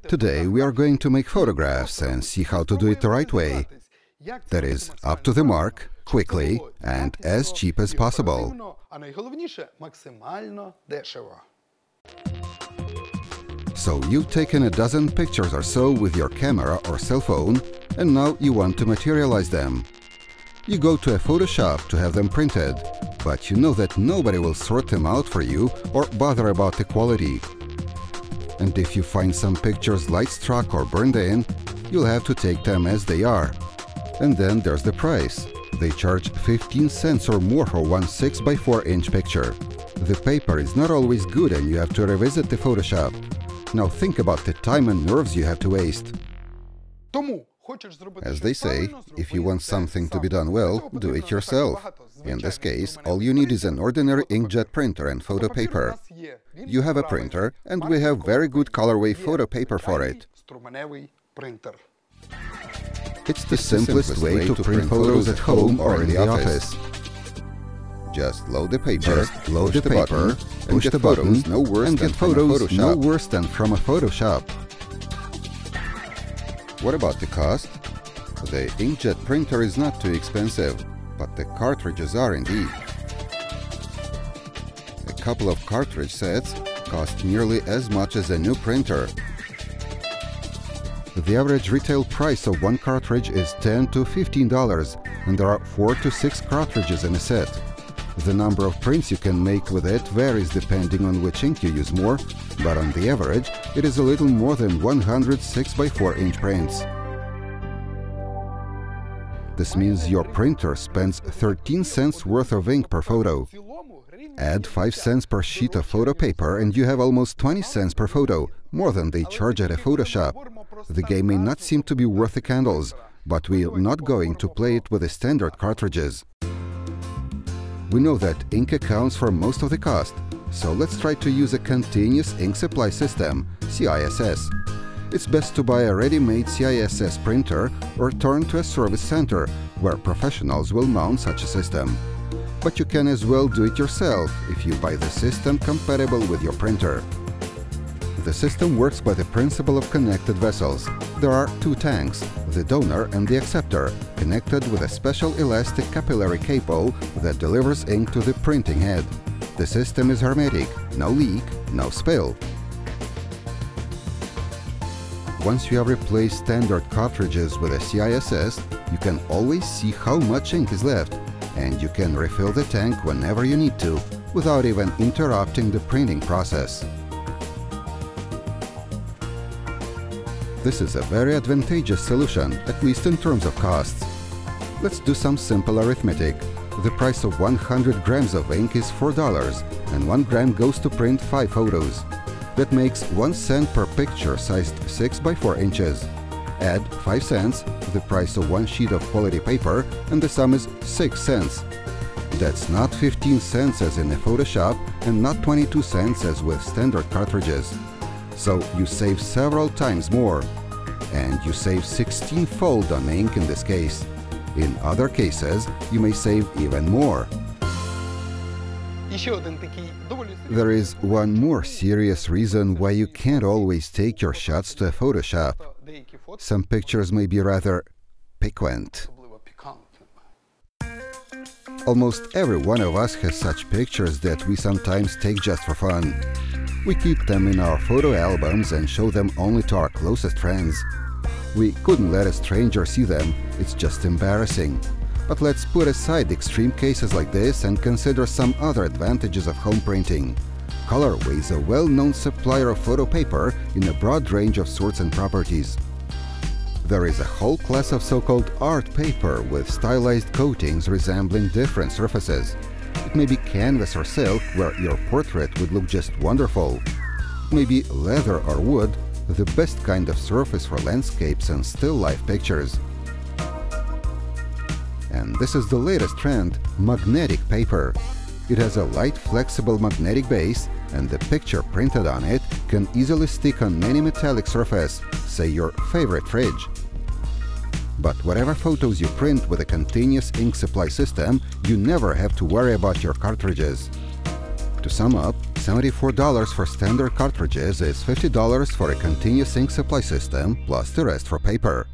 Today we are going to make photographs and see how to do it the right way. That is, up to the mark, quickly, and as cheap as possible. So you've taken a dozen pictures or so with your camera or cell phone, and now you want to materialize them. You go to a photo shop to have them printed, but you know that nobody will sort them out for you or bother about the quality. And if you find some pictures light struck or burned in, you'll have to take them as they are. And then there's the price. They charge 15 cents or more for one 6x4-inch picture. The paper is not always good and you have to revisit the Photoshop. Now think about the time and nerves you have to waste. As they say, if you want something to be done well, do it yourself. In this case, all you need is an ordinary inkjet printer and photo paper. You have a printer, and we have very good ColorWay photo paper for it. It's the simplest way to print photos at home or in the office. Just load the paper, push the button, and get photos no worse than from a Photoshop. What about the cost? The inkjet printer is not too expensive, but the cartridges are indeed. A couple of cartridge sets cost nearly as much as a new printer. The average retail price of one cartridge is $10 to $15, and there are 4 to 6 cartridges in a set. The number of prints you can make with it varies depending on which ink you use more, but on the average, it is a little more than 100 6x4-inch prints. This means your printer spends 13 cents worth of ink per photo. Add 5 cents per sheet of photo paper and you have almost 20 cents per photo, more than they charge at a Photoshop. The game may not seem to be worth the candles, but we're not going to play it with the standard cartridges. We know that ink accounts for most of the cost, so let's try to use a continuous ink supply system, CISS. It's best to buy a ready-made CISS printer or turn to a service center, where professionals will mount such a system. But you can as well do it yourself if you buy the system compatible with your printer. The system works by the principle of connected vessels. There are 2 tanks, the donor and the acceptor, connected with a special elastic capillary cable that delivers ink to the printing head. The system is hermetic, no leak, no spill. Once you have replaced standard cartridges with a CISS, you can always see how much ink is left, and you can refill the tank whenever you need to, without even interrupting the printing process. This is a very advantageous solution, at least in terms of costs. Let's do some simple arithmetic. The price of 100 grams of ink is $4, and 1 gram goes to print 5 photos. That makes 1 cent per picture sized 6x4 inches. Add 5 cents, the price of 1 sheet of quality paper, and the sum is 6 cents. That's not 15 cents as in a Photoshop and not 22 cents as with standard cartridges. So you save several times more. And you save 16-fold on ink in this case. In other cases, you may save even more. There is one more serious reason why you can't always take your shots to a Photoshop. Some pictures may be rather piquant. Almost every one of us has such pictures that we sometimes take just for fun. We keep them in our photo albums and show them only to our closest friends. We couldn't let a stranger see them, it's just embarrassing. But let's put aside extreme cases like this and consider some other advantages of home printing. ColorWay is a well-known supplier of photo paper in a broad range of sorts and properties. There is a whole class of so-called art paper with stylized coatings resembling different surfaces. It may be canvas or silk, where your portrait would look just wonderful. It may be leather or wood, the best kind of surface for landscapes and still life pictures. And this is the latest trend, magnetic paper. It has a light, flexible magnetic base, and the picture printed on it can easily stick on any metallic surface, say your favorite fridge. But whatever photos you print with a continuous ink supply system, you never have to worry about your cartridges. To sum up, $74 for standard cartridges is $50 for a continuous ink supply system, plus the rest for paper.